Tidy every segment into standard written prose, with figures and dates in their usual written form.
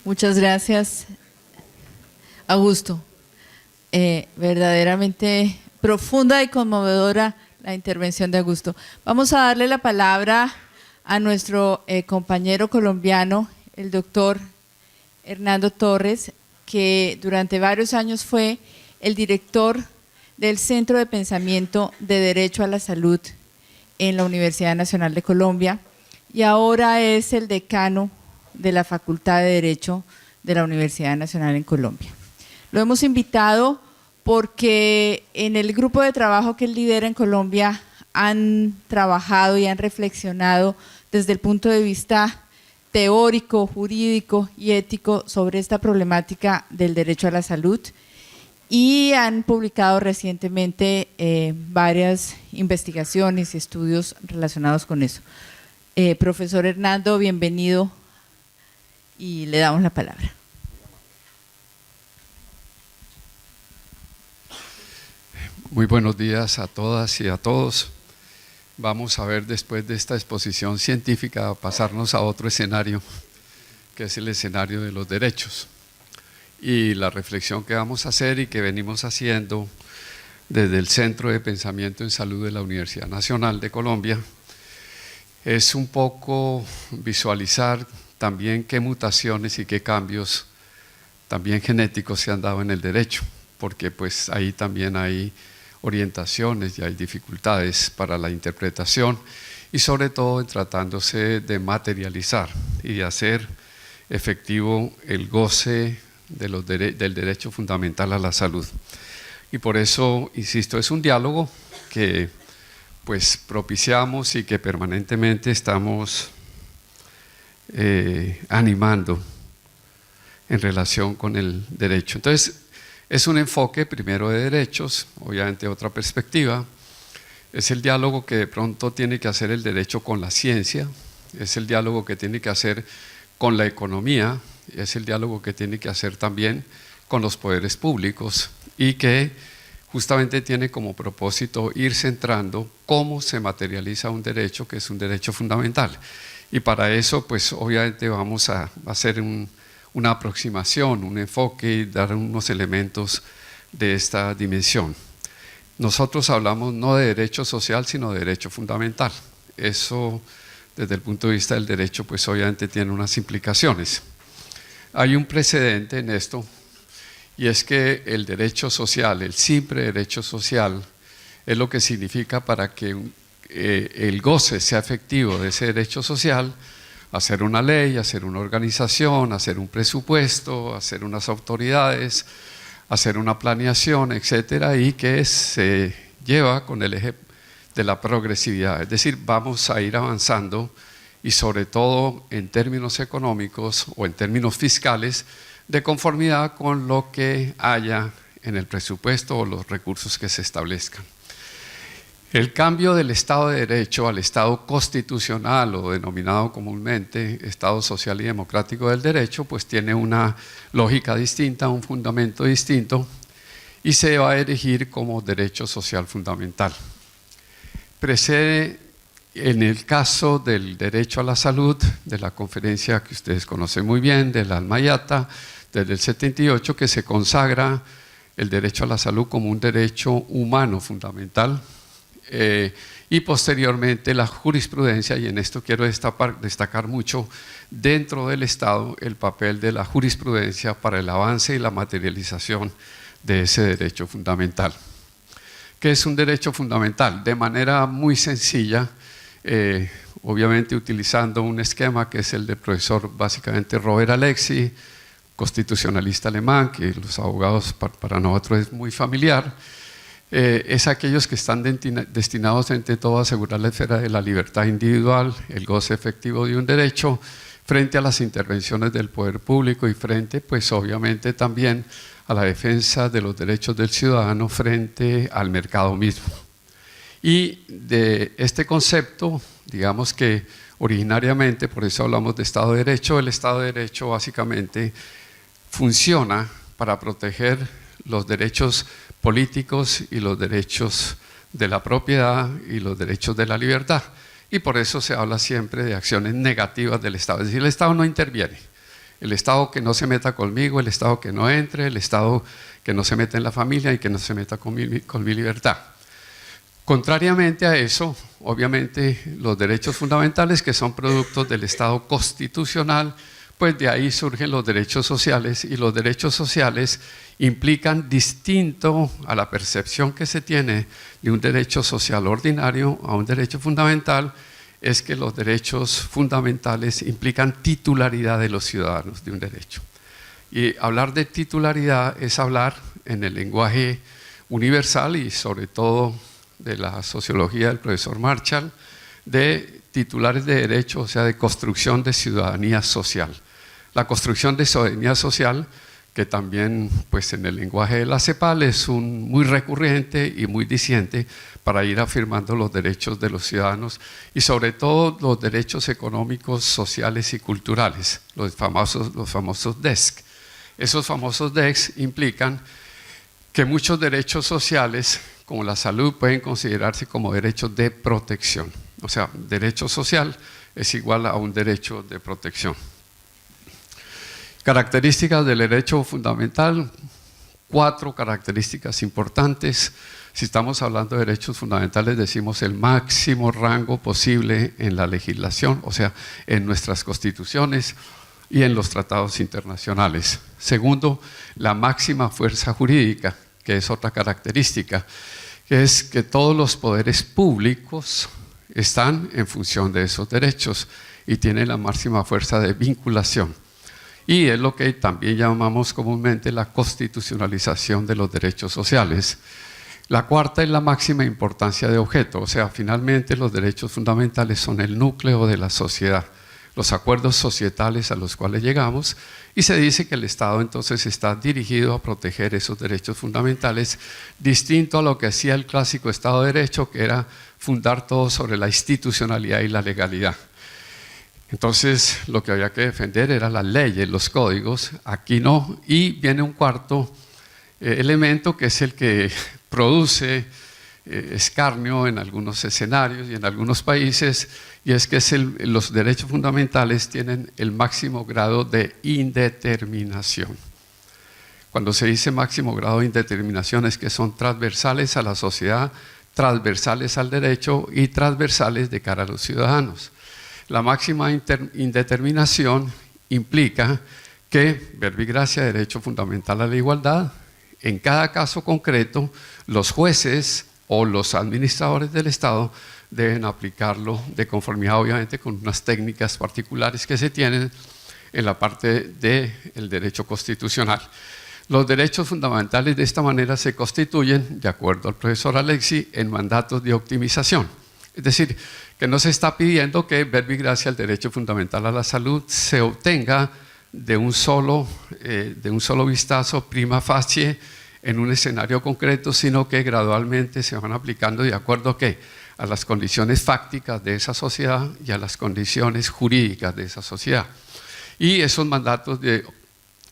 Muchas gracias, Augusto. Verdaderamente profunda y conmovedora la intervención de Augusto. Vamos a darle la palabra a nuestro compañero colombiano, el doctor Hernando Torres, que durante varios años fue el director del Centro de Pensamiento de Derecho a la Salud en la Universidad Nacional de Colombia y ahora es el decano de la Facultad de Derecho de la Universidad Nacional en Colombia. Lo hemos invitado porque en el grupo de trabajo que él lidera en Colombia han trabajado y han reflexionado desde el punto de vista teórico, jurídico y ético sobre esta problemática del derecho a la salud y han publicado recientemente varias investigaciones y estudios relacionados con eso. Profesor Hernando, bienvenido y le damos la palabra. Muy buenos días a todas y a todos. Vamos a ver después de esta exposición científica pasarnos a otro escenario, que es el escenario de los derechos. Y la reflexión que vamos a hacer y que venimos haciendo desde el Centro de Pensamiento en Salud de la Universidad Nacional de Colombia es un poco visualizar también qué mutaciones y qué cambios también genéticos se han dado en el derecho, porque pues ahí también hay orientaciones y hay dificultades para la interpretación y sobre todo en tratándose de materializar y de hacer efectivo el goce de del derecho fundamental a la salud. Y por eso, insisto, es un diálogo que pues propiciamos y que permanentemente estamos animando en relación con el derecho. Entonces, es un enfoque primero de derechos, obviamente otra perspectiva, es el diálogo que de pronto tiene que hacer el derecho con la ciencia, es el diálogo que tiene que hacer con la economía, es el diálogo que tiene que hacer también con los poderes públicos y que justamente tiene como propósito ir centrando cómo se materializa un derecho que es un derecho fundamental. Y para eso pues obviamente vamos a hacer una aproximación, un enfoque y dar unos elementos de esta dimensión. Nosotros hablamos no de derecho social, sino de derecho fundamental. Eso, desde el punto de vista del derecho, pues obviamente tiene unas implicaciones. Hay un precedente en esto, y es que el derecho social, el simple derecho social, es lo que significa para que el goce sea efectivo de ese derecho social, hacer una ley, hacer una organización, hacer un presupuesto, hacer unas autoridades, hacer una planeación, etcétera, y que se lleva con el eje de la progresividad, es decir, vamos a ir avanzando y sobre todo en términos económicos o en términos fiscales de conformidad con lo que haya en el presupuesto o los recursos que se establezcan. El cambio del Estado de Derecho al Estado constitucional o denominado comúnmente Estado Social y Democrático del Derecho, pues tiene una lógica distinta, un fundamento distinto y se va a erigir como derecho social fundamental. Precede en el caso del derecho a la salud, de la conferencia que ustedes conocen muy bien, de la Alma-Ata, desde el 78, que se consagra el derecho a la salud como un derecho humano fundamental, y posteriormente la jurisprudencia, y en esto quiero destacar mucho dentro del Estado el papel de la jurisprudencia para el avance y la materialización de ese derecho fundamental. ¿Qué es un derecho fundamental? De manera muy sencilla, obviamente utilizando un esquema que es el del profesor básicamente Robert Alexy, constitucionalista alemán, que los abogados para nosotros es muy familiar, es aquellos que están destinados entre todo a asegurar la esfera de la libertad individual, el goce efectivo de un derecho, frente a las intervenciones del poder público y frente, pues obviamente también a la defensa de los derechos del ciudadano frente al mercado mismo. Y de este concepto, digamos que originariamente, por eso hablamos de Estado de Derecho, el Estado de Derecho básicamente funciona para proteger los derechos políticos y los derechos de la propiedad y los derechos de la libertad. Y por eso se habla siempre de acciones negativas del Estado, es decir, el Estado no interviene. El Estado que no se meta conmigo, el Estado que no entre, el Estado que no se meta en la familia y que no se meta con mi libertad. Contrariamente a eso, obviamente los derechos fundamentales, que son productos del Estado constitucional, pues de ahí surgen los derechos sociales, y los derechos sociales implican, distinto a la percepción que se tiene de un derecho social ordinario a un derecho fundamental, es que los derechos fundamentales implican titularidad de los ciudadanos de un derecho. Y hablar de titularidad es hablar en el lenguaje universal y sobre todo de la sociología del profesor Marshall, de titulares de derecho, o sea, de construcción de ciudadanía social. La construcción de ciudadanía social, que también pues en el lenguaje de la CEPAL es muy recurrente y muy diciente para ir afirmando los derechos de los ciudadanos y sobre todo los derechos económicos, sociales y culturales, los famosos DESC. Esos famosos DESC implican que muchos derechos sociales, como la salud, pueden considerarse como derechos de protección. O sea, derecho social es igual a un derecho de protección. Características del derecho fundamental, 4 características importantes. Si estamos hablando de derechos fundamentales, decimos el máximo rango posible en la legislación, o sea, en nuestras constituciones y en los tratados internacionales. Segundo, la máxima fuerza jurídica, que es otra característica, que es que todos los poderes públicos están en función de esos derechos y tienen la máxima fuerza de vinculación. Y es lo que también llamamos comúnmente la constitucionalización de los derechos sociales. La cuarta es la máxima importancia de objeto, o sea, finalmente los derechos fundamentales son el núcleo de la sociedad, los acuerdos societales a los cuales llegamos, y se dice que el Estado entonces está dirigido a proteger esos derechos fundamentales, distinto a lo que hacía el clásico Estado de Derecho, que era fundar todo sobre la institucionalidad y la legalidad. Entonces lo que había que defender eran las leyes, los códigos, aquí no, y viene un cuarto elemento que es el que produce escarnio en algunos escenarios y en algunos países, y es que los derechos fundamentales tienen el máximo grado de indeterminación. Cuando se dice máximo grado de indeterminación es que son transversales a la sociedad, transversales al derecho y transversales de cara a los ciudadanos. La máxima indeterminación implica que, verbigracia, derecho fundamental a la igualdad, en cada caso concreto, los jueces o los administradores del Estado deben aplicarlo de conformidad, obviamente, con unas técnicas particulares que se tienen en la parte del derecho constitucional. Los derechos fundamentales de esta manera se constituyen, de acuerdo al profesor Alexi, en mandatos de optimización. Es decir, que no se está pidiendo que verbigracia el derecho fundamental a la salud se obtenga de un solo vistazo prima facie en un escenario concreto, sino que gradualmente se van aplicando de acuerdo a las condiciones fácticas de esa sociedad y a las condiciones jurídicas de esa sociedad. Y esos mandatos de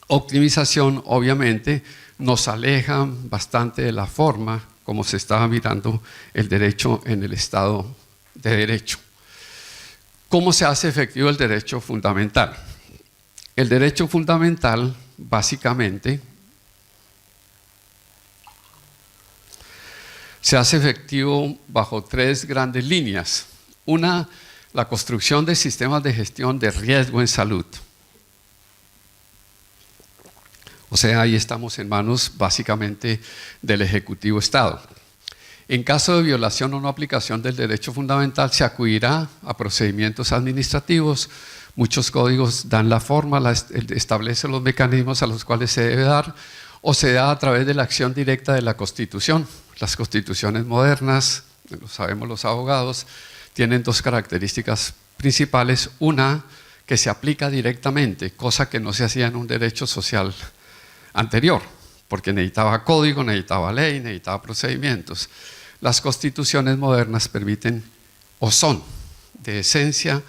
optimización obviamente nos alejan bastante de la forma como se estaba mirando el derecho en el Estado de Derecho. ¿Cómo se hace efectivo el derecho fundamental? El derecho fundamental, básicamente, se hace efectivo bajo 3 grandes líneas. Una, la construcción de sistemas de gestión de riesgo en salud. O sea, ahí estamos en manos básicamente del Ejecutivo Estado. En caso de violación o no aplicación del derecho fundamental, se acudirá a procedimientos administrativos. Muchos códigos dan la forma, establecen los mecanismos a los cuales se debe dar, o se da a través de la acción directa de la Constitución. Las constituciones modernas, lo sabemos los abogados, tienen 2 características principales. Una, que se aplica directamente, cosa que no se hacía en un derecho social anterior, porque necesitaba código, necesitaba ley, necesitaba procedimientos. Las constituciones modernas permiten, o son de esencia,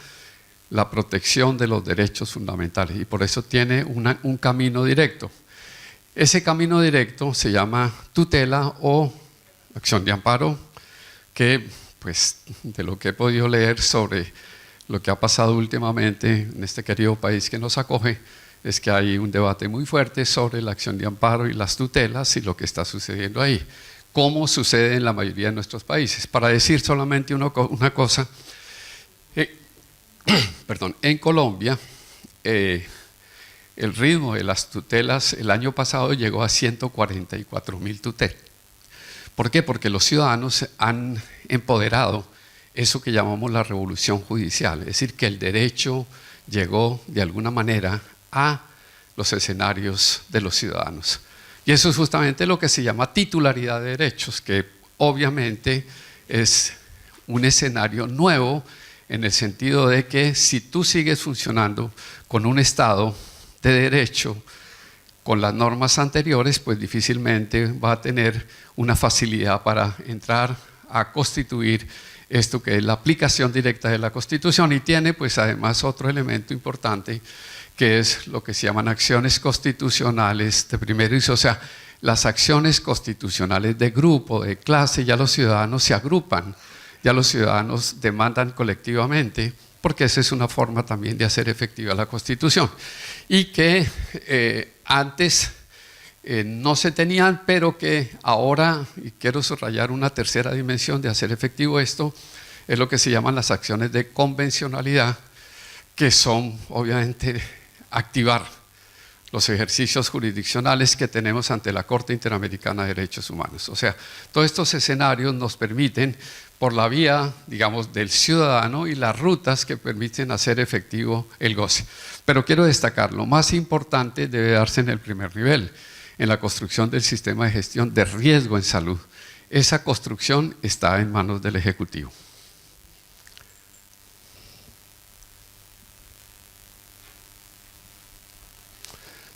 la protección de los derechos fundamentales, y por eso tiene un camino directo. Ese camino directo se llama tutela o acción de amparo, que pues de lo que he podido leer sobre lo que ha pasado últimamente en este querido país que nos acoge, es que hay un debate muy fuerte sobre la acción de amparo y las tutelas y lo que está sucediendo ahí, como sucede en la mayoría de nuestros países. Para decir solamente una cosa, perdón, en Colombia el ritmo de las tutelas el año pasado llegó a 144.000 tutelas. ¿Por qué? Porque los ciudadanos han empoderado eso que llamamos la revolución judicial, es decir, que el derecho llegó de alguna manera a los escenarios de los ciudadanos. Y eso es justamente lo que se llama titularidad de derechos, que obviamente es un escenario nuevo en el sentido de que si tú sigues funcionando con un Estado de derecho, con las normas anteriores, pues difícilmente va a tener una facilidad para entrar a constituir esto que es la aplicación directa de la Constitución, y tiene pues además otro elemento importante que es lo que se llaman acciones constitucionales de primer uso. O sea, las acciones constitucionales de grupo, de clase, ya los ciudadanos se agrupan, ya los ciudadanos demandan colectivamente, porque esa es una forma también de hacer efectiva la Constitución, y que antes no se tenían, pero que ahora, y quiero subrayar una tercera dimensión de hacer efectivo esto, es lo que se llaman las acciones de convencionalidad, que son obviamente activar los ejercicios jurisdiccionales que tenemos ante la Corte Interamericana de Derechos Humanos. O sea, todos estos escenarios nos permiten, por la vía, digamos, del ciudadano y las rutas que permiten hacer efectivo el goce. Pero quiero destacar, lo más importante debe darse en el primer nivel, en la construcción del sistema de gestión de riesgo en salud. Esa construcción está en manos del Ejecutivo.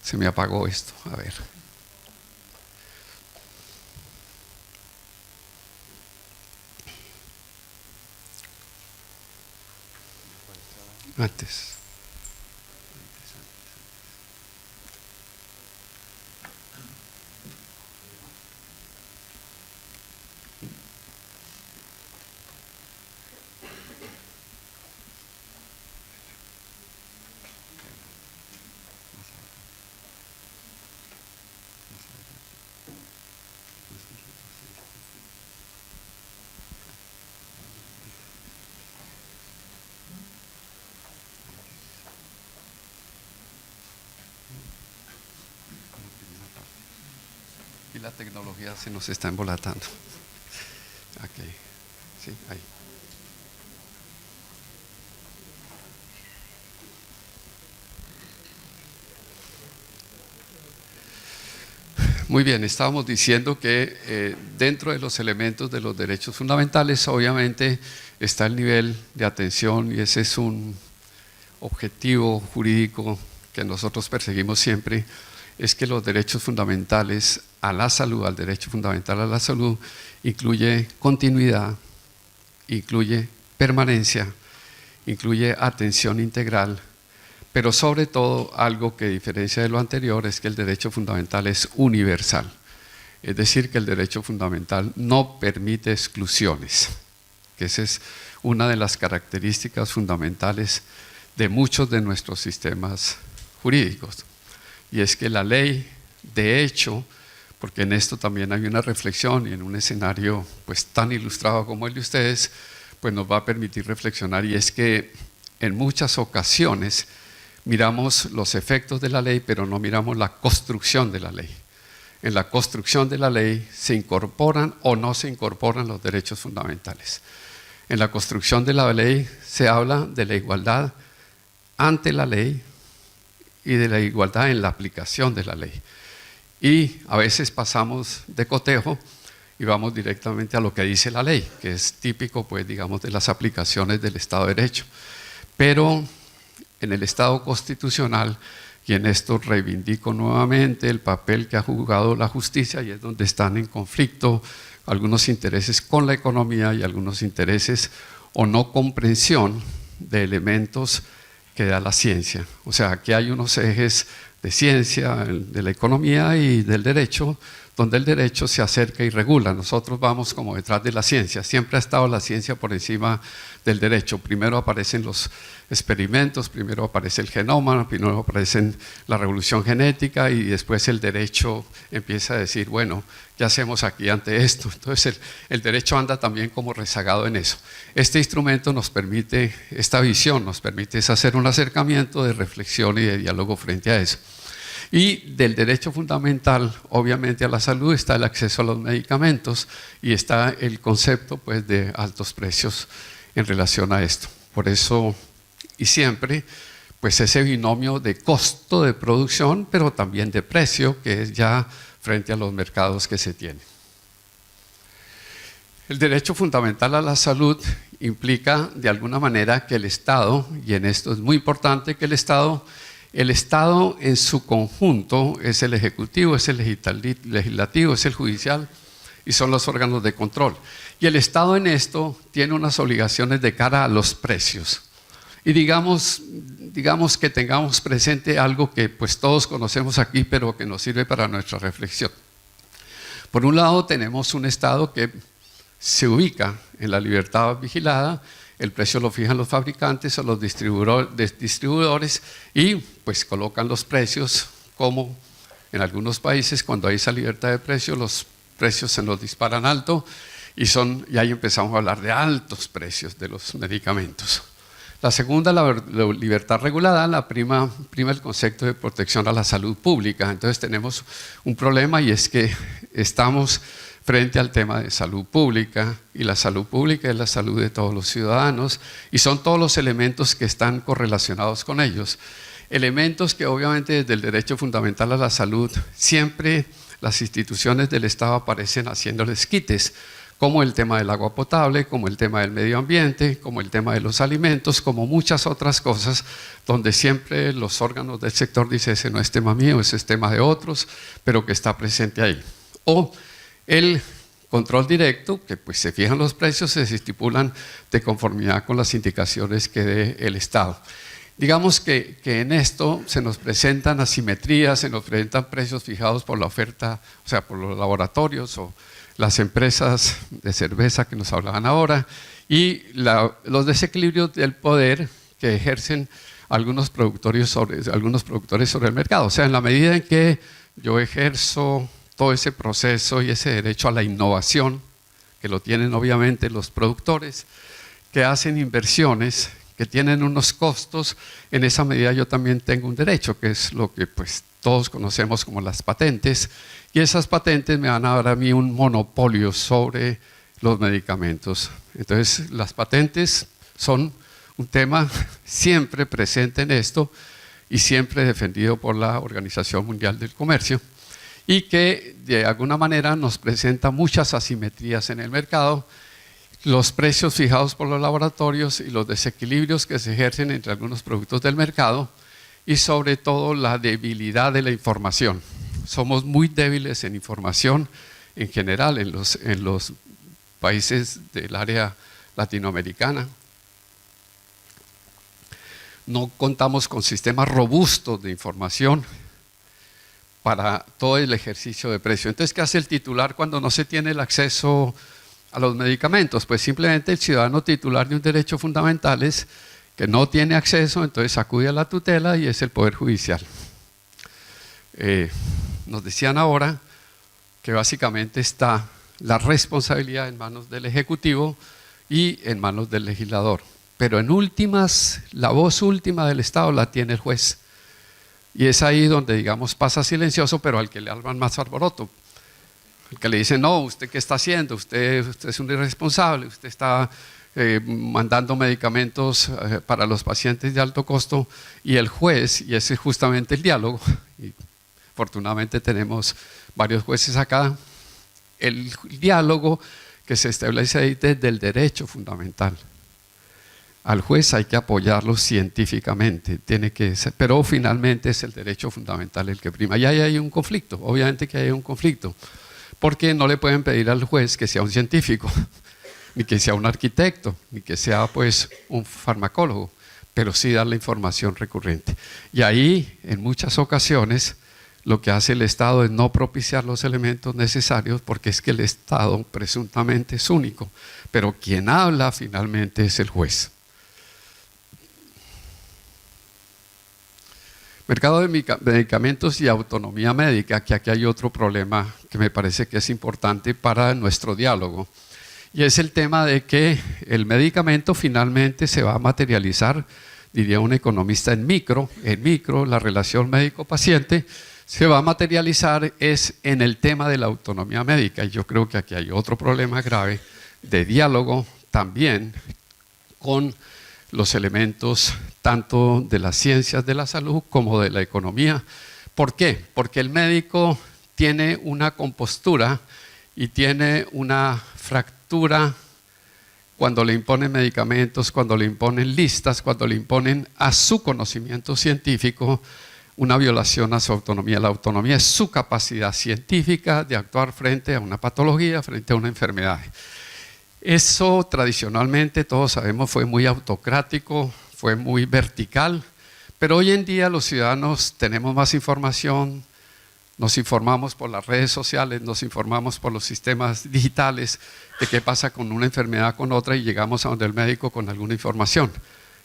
Se me apagó esto, a ver. Antes. Y la tecnología se nos está embolatando. Okay. Sí, ahí. Muy bien, estábamos diciendo que dentro de los elementos de los derechos fundamentales obviamente está el nivel de atención, y ese es un objetivo jurídico que nosotros perseguimos siempre, es que los derechos fundamentales a la salud, al derecho fundamental a la salud, incluye continuidad, incluye permanencia, incluye atención integral, pero sobre todo algo que diferencia de lo anterior es que el derecho fundamental es universal, es decir, que el derecho fundamental no permite exclusiones, que esa es una de las características fundamentales de muchos de nuestros sistemas jurídicos, y es que la ley, de hecho, porque en esto también hay una reflexión y en un escenario pues tan ilustrado como el de ustedes, pues nos va a permitir reflexionar, y es que en muchas ocasiones miramos los efectos de la ley, pero no miramos la construcción de la ley. En la construcción de la ley se incorporan o no se incorporan los derechos fundamentales. En la construcción de la ley se habla de la igualdad ante la ley y de la igualdad en la aplicación de la ley. Y a veces pasamos de cotejo y vamos directamente a lo que dice la ley, que es típico, pues, digamos, de las aplicaciones del Estado de Derecho. Pero en el Estado constitucional, y en esto reivindico nuevamente el papel que ha jugado la justicia, y es donde están en conflicto algunos intereses con la economía y algunos intereses o no comprensión de elementos que da la ciencia. O sea, aquí hay unos ejes de ciencia, de la economía y del derecho donde el derecho se acerca y regula. Nosotros vamos como detrás de la ciencia, siempre ha estado la ciencia por encima del derecho. Primero aparecen los experimentos, primero aparece el genoma, primero aparece la revolución genética y después el derecho empieza a decir, bueno, ¿qué hacemos aquí ante esto? Entonces el derecho anda también como rezagado en eso. Este instrumento nos permite, esta visión nos permite hacer un acercamiento de reflexión y de diálogo frente a eso. Y del derecho fundamental, obviamente, a la salud está el acceso a los medicamentos y está el concepto pues, de altos precios en relación a esto. Por eso, y siempre, pues ese binomio de costo de producción, pero también de precio, que es ya frente a los mercados que se tienen. El derecho fundamental a la salud implica de alguna manera que el Estado, y en esto es muy importante que el Estado en su conjunto es el ejecutivo, es el legislativo, es el judicial y son los órganos de control. Y el Estado en esto tiene unas obligaciones de cara a los precios. Y digamos que tengamos presente algo que pues todos conocemos aquí, pero que nos sirve para nuestra reflexión. Por un lado tenemos un Estado que se ubica en la libertad vigilada. El precio lo fijan los fabricantes o los distribuidores y pues colocan los precios como en algunos países cuando hay esa libertad de precio los precios se nos disparan alto y ahí empezamos a hablar de altos precios de los medicamentos. La segunda, la libertad regulada, la prima el concepto de protección a la salud pública. Entonces tenemos un problema y es que estamos frente al tema de salud pública, y la salud pública es la salud de todos los ciudadanos, y son todos los elementos que están correlacionados con ellos. Elementos que obviamente desde el derecho fundamental a la salud, siempre las instituciones del Estado aparecen haciéndoles quites, como el tema del agua potable, como el tema del medio ambiente, como el tema de los alimentos, como muchas otras cosas, donde siempre los órganos del sector dicen, ese no es tema mío, ese es tema de otros, pero que está presente ahí. O el control directo, que pues se fijan los precios, se estipulan de conformidad con las indicaciones que dé el Estado. Digamos que en esto se nos presentan asimetrías, se nos presentan precios fijados por la oferta, o sea, por los laboratorios o las empresas de cerveza que nos hablaban ahora, y los desequilibrios del poder que ejercen algunos productores sobre el mercado. O sea, en la medida en que yo ejerzo todo ese proceso y ese derecho a la innovación, que lo tienen obviamente los productores, que hacen inversiones, que tienen unos costos, en esa medida yo también tengo un derecho, que es lo que pues todos conocemos como las patentes, y esas patentes me van a dar a mí un monopolio sobre los medicamentos. Entonces las patentes son un tema siempre presente en esto y siempre defendido por la Organización Mundial del Comercio, y que de alguna manera nos presenta muchas asimetrías en el mercado, los precios fijados por los laboratorios y los desequilibrios que se ejercen entre algunos productos del mercado y sobre todo la debilidad de la información. Somos muy débiles en información en general en los países del área latinoamericana. No contamos con sistemas robustos de información para todo el ejercicio de precio. Entonces, ¿qué hace el titular cuando no se tiene el acceso a los medicamentos? Pues simplemente el ciudadano titular de un derecho fundamental es que no tiene acceso, entonces acude a la tutela y es el Poder Judicial. Nos decían ahora que básicamente está la responsabilidad en manos del Ejecutivo y en manos del legislador. Pero en últimas, la voz última del Estado la tiene el juez. Y es ahí donde, digamos, pasa silencioso, pero al que le arman más alboroto. El que le dice, no, ¿usted qué está haciendo? Usted es un irresponsable, usted está mandando medicamentos para los pacientes de alto costo. Y el juez, y ese es justamente el diálogo, y afortunadamente tenemos varios jueces acá, el diálogo que se establece ahí desde el derecho fundamental. Al juez hay que apoyarlo científicamente, tiene que ser, pero finalmente es el derecho fundamental el que prima. Y ahí hay un conflicto, obviamente que hay un conflicto, porque no le pueden pedir al juez que sea un científico, ni que sea un arquitecto, ni que sea pues un farmacólogo, pero sí dar la información recurrente. Y ahí en muchas ocasiones lo que hace el Estado es no propiciar los elementos necesarios porque es que el Estado presuntamente es único, pero quien habla finalmente es el juez. Mercado de medicamentos y autonomía médica, que aquí hay otro problema que me parece que es importante para nuestro diálogo, y es el tema de que el medicamento finalmente se va a materializar, diría un economista, en micro, la relación médico-paciente se va a materializar es en el tema de la autonomía médica, y yo creo que aquí hay otro problema grave de diálogo también con los elementos tanto de las ciencias de la salud como de la economía. ¿Por qué? Porque el médico tiene una compostura y tiene una fractura cuando le imponen medicamentos, cuando le imponen listas, cuando le imponen a su conocimiento científico una violación a su autonomía. La autonomía es su capacidad científica de actuar frente a una patología, frente a una enfermedad. Eso tradicionalmente, todos sabemos, fue muy autocrático, fue muy vertical, pero hoy en día los ciudadanos tenemos más información, nos informamos por las redes sociales, nos informamos por los sistemas digitales de qué pasa con una enfermedad con otra y llegamos a donde el médico con alguna información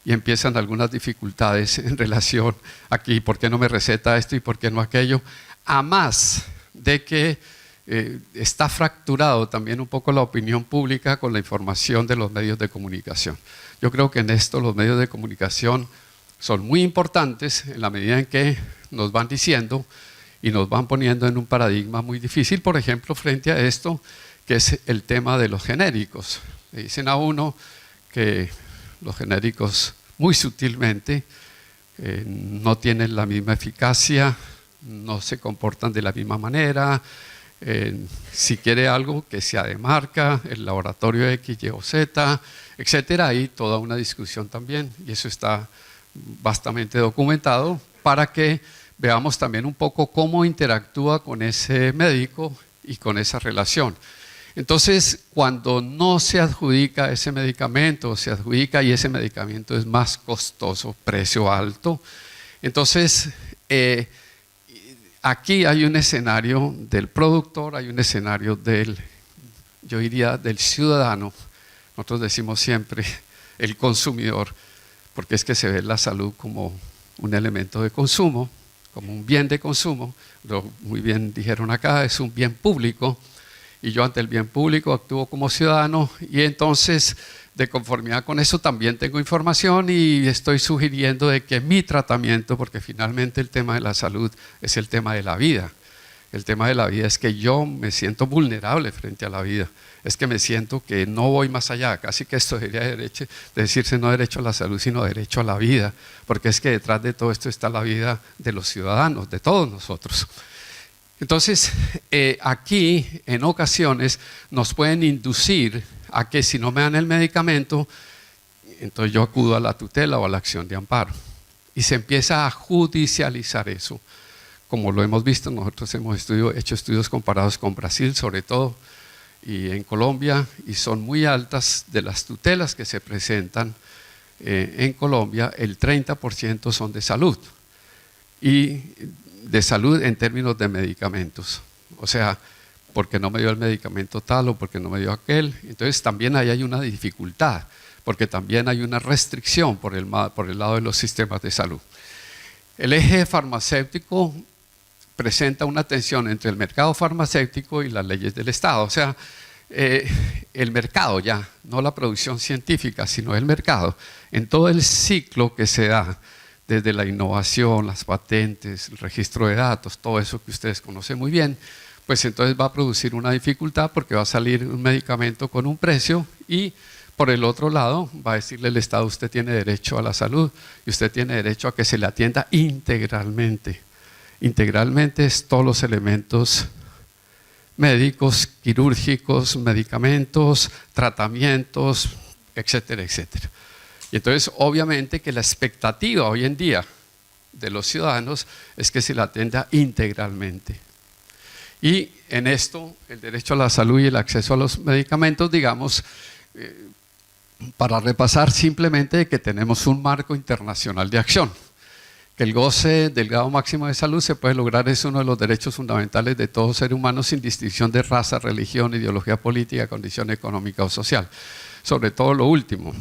y empiezan algunas dificultades en relación aquí, ¿por qué no me receta esto y por qué no aquello? A más de que está fracturado también un poco la opinión pública con la información de los medios de comunicación. Yo creo que en esto los medios de comunicación son muy importantes en la medida en que nos van diciendo y nos van poniendo en un paradigma muy difícil, por ejemplo, frente a esto, que es el tema de los genéricos. Le dicen a uno que los genéricos muy sutilmente no tienen la misma eficacia, no se comportan de la misma manera. Si quiere algo que sea de marca, el laboratorio X, Y o Z, etcétera, hay toda una discusión también y eso está bastante documentado para que veamos también un poco cómo interactúa con ese médico y con esa relación. Entonces, cuando no se adjudica ese medicamento, se adjudica y ese medicamento es más costoso, precio alto, entonces aquí hay un escenario del productor, hay un escenario del, yo diría, del ciudadano. Nosotros decimos siempre el consumidor, porque es que se ve la salud como un elemento de consumo, como un bien de consumo. Lo muy bien dijeron acá, es un bien público. Y yo ante el bien público actúo como ciudadano y entonces de conformidad con eso también tengo información y estoy sugiriendo de que mi tratamiento, porque finalmente el tema de la salud es el tema de la vida. El tema de la vida es que yo me siento vulnerable frente a la vida, es que me siento que no voy más allá, casi que esto debería de decirse no derecho a la salud, sino derecho a la vida, porque es que detrás de todo esto está la vida de los ciudadanos, de todos nosotros. Entonces, aquí en ocasiones nos pueden inducir a que si no me dan el medicamento, entonces yo acudo a la tutela o a la acción de amparo. Y se empieza a judicializar eso. Como lo hemos visto, nosotros hemos hecho estudios comparados con Brasil sobre todo y en Colombia, y son muy altas de las tutelas que se presentan en Colombia, el 30% son de salud. Y de salud en términos de medicamentos, o sea, porque no me dio el medicamento tal o porque no me dio aquel. Entonces también ahí hay una dificultad, porque también hay una restricción por el lado de los sistemas de salud. El eje farmacéutico presenta una tensión entre el mercado farmacéutico y las leyes del Estado, o sea, el mercado ya, no la producción científica, sino el mercado, en todo el ciclo que se da, desde la innovación, las patentes, el registro de datos, todo eso que ustedes conocen muy bien, pues entonces va a producir una dificultad porque va a salir un medicamento con un precio y por el otro lado va a decirle el Estado, usted tiene derecho a la salud y usted tiene derecho a que se le atienda integralmente. Integralmente es todos los elementos médicos, quirúrgicos, medicamentos, tratamientos, etcétera, etcétera. Y entonces obviamente que la expectativa hoy en día de los ciudadanos es que se la atienda integralmente. Y en esto el derecho a la salud y el acceso a los medicamentos, digamos, para repasar simplemente que tenemos un marco internacional de acción. que el goce del grado máximo de salud se puede lograr, es uno de los derechos fundamentales de todo ser humano sin distinción de raza, religión, ideología política, condición económica o social. Sobre todo lo último,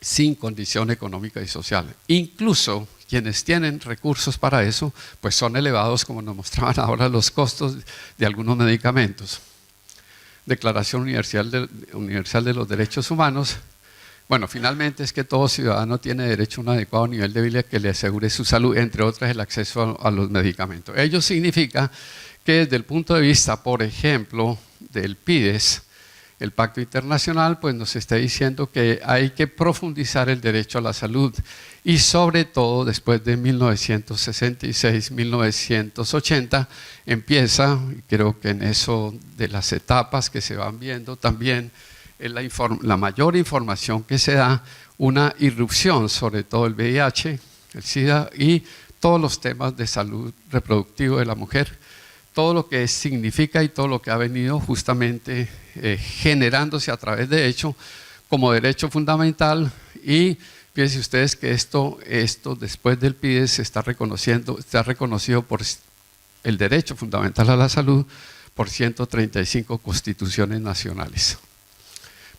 sin condición económica y social. Incluso quienes tienen recursos para eso, pues son elevados, como nos mostraban ahora, los costos de algunos medicamentos. Declaración Universal de los Derechos Humanos. Bueno, finalmente es que todo ciudadano tiene derecho a un adecuado nivel de vida que le asegure su salud, entre otras el acceso a los medicamentos. Ello significa que desde el punto de vista, por ejemplo, del PIDES, el Pacto Internacional, pues nos está diciendo que hay que profundizar el derecho a la salud y sobre todo después de 1966, 1980, empieza, y creo que en eso de las etapas que se van viendo también, la mayor información que se da, una irrupción sobre todo el VIH, el SIDA y todos los temas de salud reproductiva de la mujer, todo lo que significa y todo lo que ha venido justamente generándose a través de hecho como derecho fundamental. Y fíjense ustedes que esto después del PIDES está reconocido por el derecho fundamental a la salud por 135 constituciones nacionales.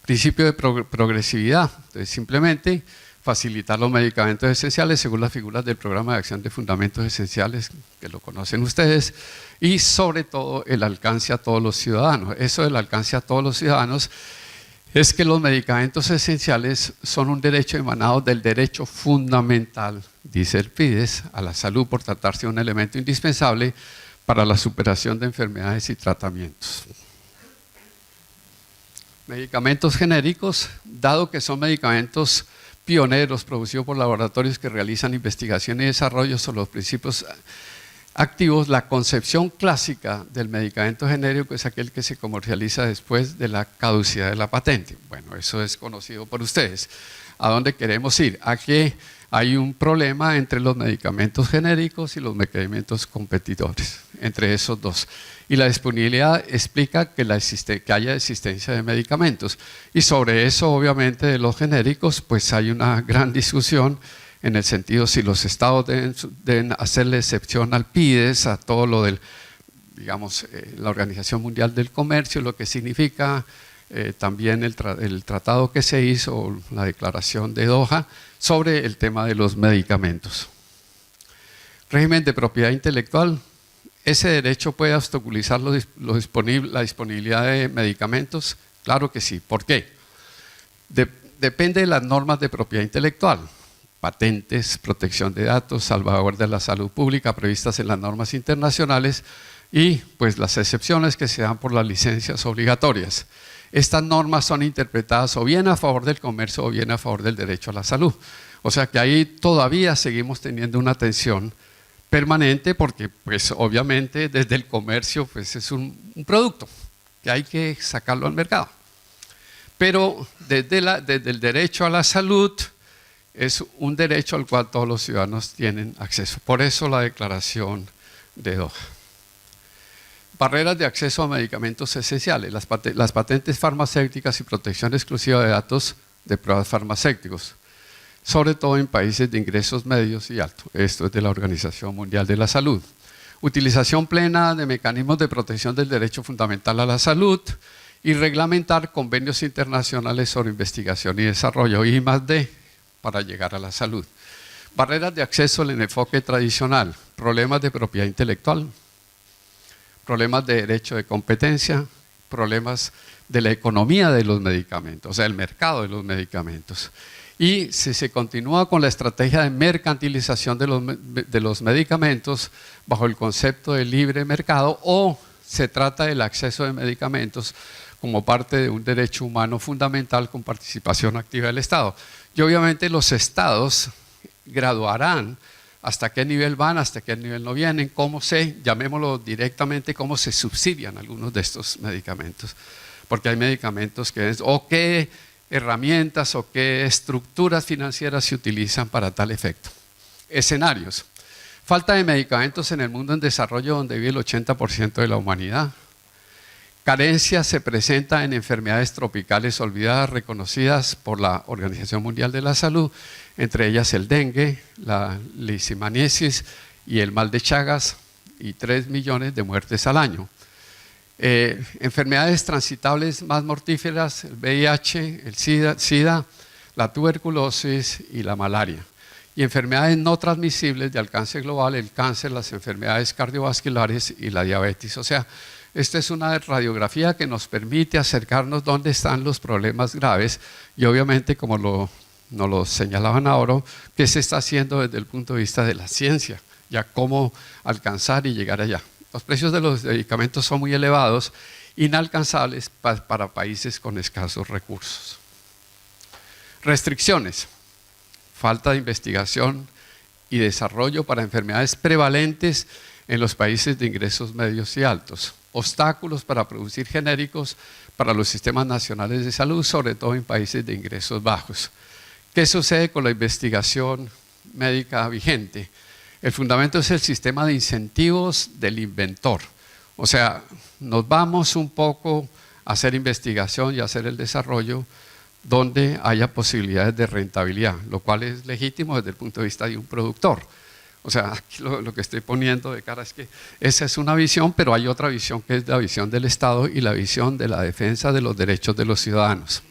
Principio de progresividad, entonces simplemente facilitar los medicamentos esenciales según las figuras del Programa de Acción de Fundamentos Esenciales, que lo conocen ustedes, y sobre todo el alcance a todos los ciudadanos. Eso del alcance a todos los ciudadanos es que los medicamentos esenciales son un derecho emanado del derecho fundamental, dice el PIDES, a la salud por tratarse de un elemento indispensable para la superación de enfermedades y tratamientos. Medicamentos genéricos, dado que son medicamentos pioneros producidos por laboratorios que realizan investigación y desarrollo sobre los principios activos, la concepción clásica del medicamento genérico es aquel que se comercializa después de la caducidad de la patente. Bueno, eso es conocido por ustedes. ¿A dónde queremos ir? A que hay un problema entre los medicamentos genéricos y los medicamentos competidores, entre esos dos. Y la disponibilidad explica que haya existencia de medicamentos. Y sobre eso, obviamente, de los genéricos, pues hay una gran discusión en el sentido si los estados deben hacerle excepción al PIDES, a todo lo del, digamos, la Organización Mundial del Comercio, lo que significa también el tratado que se hizo, la declaración de Doha, sobre el tema de los medicamentos. Régimen de propiedad intelectual. ¿Ese derecho puede obstaculizar la disponibilidad de medicamentos? Claro que sí. ¿Por qué? Depende de las normas de propiedad intelectual. Patentes, protección de datos, salvaguarda de la salud pública previstas en las normas internacionales y pues las excepciones que se dan por las licencias obligatorias. Estas normas son interpretadas o bien a favor del comercio o bien a favor del derecho a la salud. O sea que ahí todavía seguimos teniendo una tensión permanente porque pues obviamente desde el comercio pues es un producto que hay que sacarlo al mercado. Pero desde el derecho a la salud es un derecho al cual todos los ciudadanos tienen acceso. Por eso la declaración de Doha. Barreras de acceso a medicamentos esenciales, las patentes farmacéuticas y protección exclusiva de datos de pruebas farmacéuticos, sobre todo en países de ingresos medios y altos. Esto es de la Organización Mundial de la Salud. Utilización plena de mecanismos de protección del derecho fundamental a la salud y reglamentar convenios internacionales sobre investigación y desarrollo, I+D, para llegar a la salud. Barreras de acceso en el enfoque tradicional, problemas de propiedad intelectual, problemas de derecho de competencia, problemas de la economía de los medicamentos, o sea, el mercado de los medicamentos. Y si se continúa con la estrategia de mercantilización de los medicamentos bajo el concepto de libre mercado, o se trata del acceso de medicamentos como parte de un derecho humano fundamental con participación activa del Estado. Y obviamente los estados graduarán hasta qué nivel van, hasta qué nivel no vienen, llamémoslo directamente, cómo se subsidian algunos de estos medicamentos. Porque hay medicamentos o qué herramientas o qué estructuras financieras se utilizan para tal efecto. Escenarios. Falta de medicamentos en el mundo en desarrollo donde vive el 80% de la humanidad. carencia se presenta en enfermedades tropicales olvidadas, reconocidas por la Organización Mundial de la Salud, entre ellas el dengue, la leishmaniasis y el mal de Chagas, y 3 millones de muertes al año. Enfermedades transitables más mortíferas, el VIH, el SIDA, la tuberculosis y la malaria. Y enfermedades no transmisibles de alcance global, el cáncer, las enfermedades cardiovasculares y la diabetes. O sea, esta es una radiografía que nos permite acercarnos dónde están los problemas graves y obviamente, como nos lo señalaban ahora, qué se está haciendo desde el punto de vista de la ciencia, ya cómo alcanzar y llegar allá. Los precios de los medicamentos son muy elevados, inalcanzables para países con escasos recursos. Restricciones, falta de investigación y desarrollo para enfermedades prevalentes en los países de ingresos medios y altos. Obstáculos para producir genéricos para los sistemas nacionales de salud, sobre todo en países de ingresos bajos. ¿Qué sucede con la investigación médica vigente? El fundamento es el sistema de incentivos del inventor. O sea, nos vamos un poco a hacer investigación y a hacer el desarrollo donde haya posibilidades de rentabilidad, lo cual es legítimo desde el punto de vista de un productor. O sea, aquí lo que estoy poniendo de cara es que esa es una visión, pero hay otra visión que es la visión del Estado y la visión de la defensa de los derechos de los ciudadanos.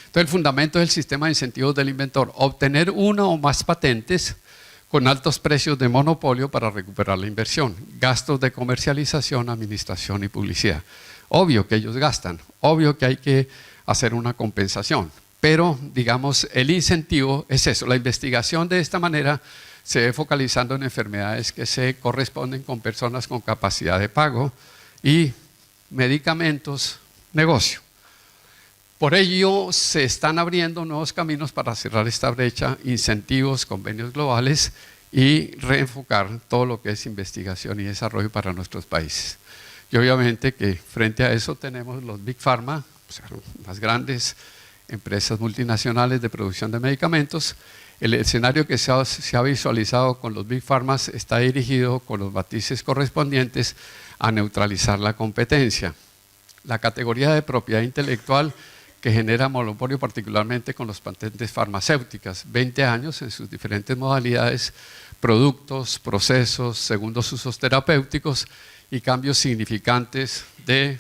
Entonces, el fundamento es el sistema de incentivos del inventor, obtener una o más patentes con altos precios de monopolio para recuperar la inversión, gastos de comercialización, administración y publicidad. Obvio que ellos gastan, obvio que hay que hacer una compensación, pero digamos el incentivo es eso, la investigación de esta manera se ve focalizando en enfermedades que se corresponden con personas con capacidad de pago y medicamentos, negocio. Por ello se están abriendo nuevos caminos para cerrar esta brecha, incentivos, convenios globales y reenfocar todo lo que es investigación y desarrollo para nuestros países. Y obviamente que frente a eso tenemos los Big Pharma, o sea, las grandes empresas multinacionales de producción de medicamentos. El escenario que se ha visualizado con los Big Pharma está dirigido con los matices correspondientes a neutralizar la competencia. La categoría de propiedad intelectual que genera monopolio particularmente con las patentes farmacéuticas, 20 años en sus diferentes modalidades, productos, procesos, segundos usos terapéuticos y cambios significantes de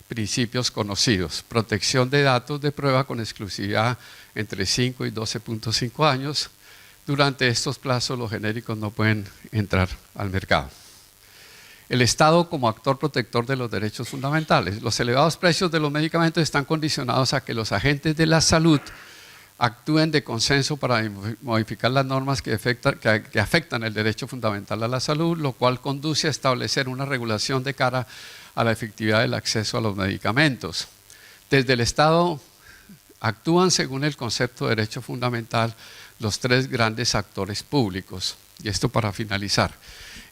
principios conocidos. Protección de datos de prueba con exclusividad entre 5 y 12.5 años. Durante estos plazos los genéricos no pueden entrar al mercado. El Estado como actor protector de los derechos fundamentales. Los elevados precios de los medicamentos están condicionados a que los agentes de la salud actúen de consenso para modificar las normas que afectan el derecho fundamental a la salud, lo cual conduce a establecer una regulación de cara a la efectividad del acceso a los medicamentos. Desde el Estado actúan según el concepto de derecho fundamental los tres grandes actores públicos. Y esto para finalizar.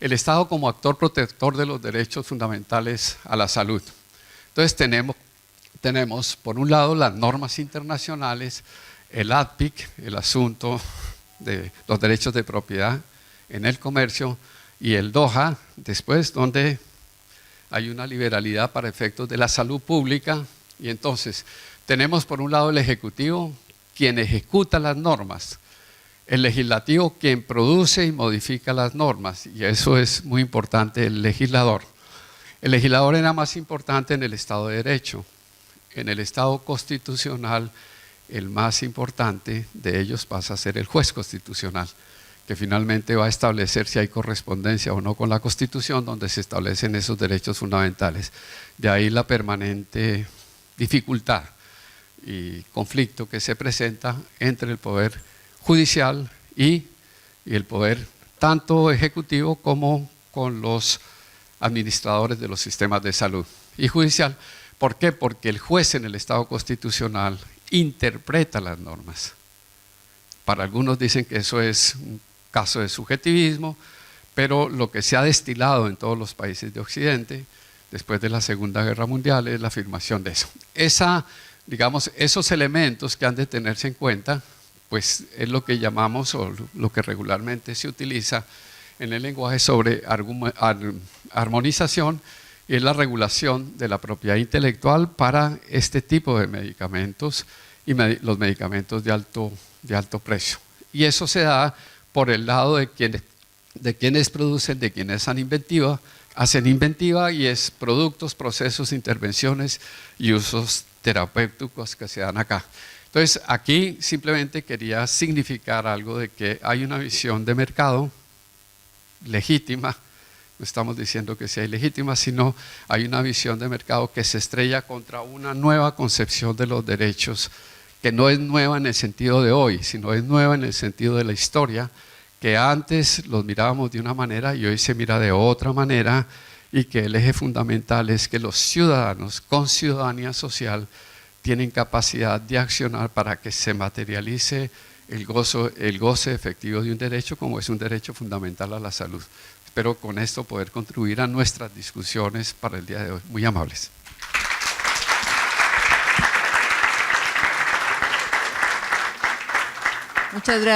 El Estado como actor protector de los derechos fundamentales a la salud. Entonces tenemos por un lado las normas internacionales, el ADPIC, el asunto de los derechos de propiedad en el comercio, y el Doha, después, donde hay una liberalidad para efectos de la salud pública. Y entonces tenemos por un lado el Ejecutivo, quien ejecuta las normas, el Legislativo, quien produce y modifica las normas, y eso es muy importante, el legislador. El legislador era más importante en el Estado de Derecho. En el Estado constitucional, el más importante de ellos pasa a ser el juez constitucional, que finalmente va a establecer si hay correspondencia o no con la Constitución, donde se establecen esos derechos fundamentales. De ahí la permanente dificultad y conflicto que se presenta entre el poder judicial y el poder tanto ejecutivo como con los administradores de los sistemas de salud y judicial. ¿Por qué? Porque el juez en el Estado constitucional interpreta las normas. Para algunos dicen que eso es un caso de subjetivismo, pero lo que se ha destilado en todos los países de Occidente después de la Segunda Guerra Mundial es la afirmación de eso. Esos elementos que han de tenerse en cuenta, pues es lo que llamamos, o lo que regularmente se utiliza en el lenguaje sobre armonización, y es la regulación de la propiedad intelectual para este tipo de medicamentos y los medicamentos de alto precio. Y eso se da por el lado de quienes producen, de quienes hacen inventiva y es productos, procesos, intervenciones y usos terapéuticos que se dan acá. Entonces, aquí simplemente quería significar algo de que hay una visión de mercado legítima. No estamos diciendo que sea ilegítima, sino hay una visión de mercado que se estrella contra una nueva concepción de los derechos, que no es nueva en el sentido de hoy, sino es nueva en el sentido de la historia, que antes los mirábamos de una manera y hoy se mira de otra manera, y que el eje fundamental es que los ciudadanos con ciudadanía social tienen capacidad de accionar para que se materialice el goce efectivo de un derecho, como es un derecho fundamental a la salud. Espero con esto poder contribuir a nuestras discusiones para el día de hoy. Muy amables. Muchas gracias.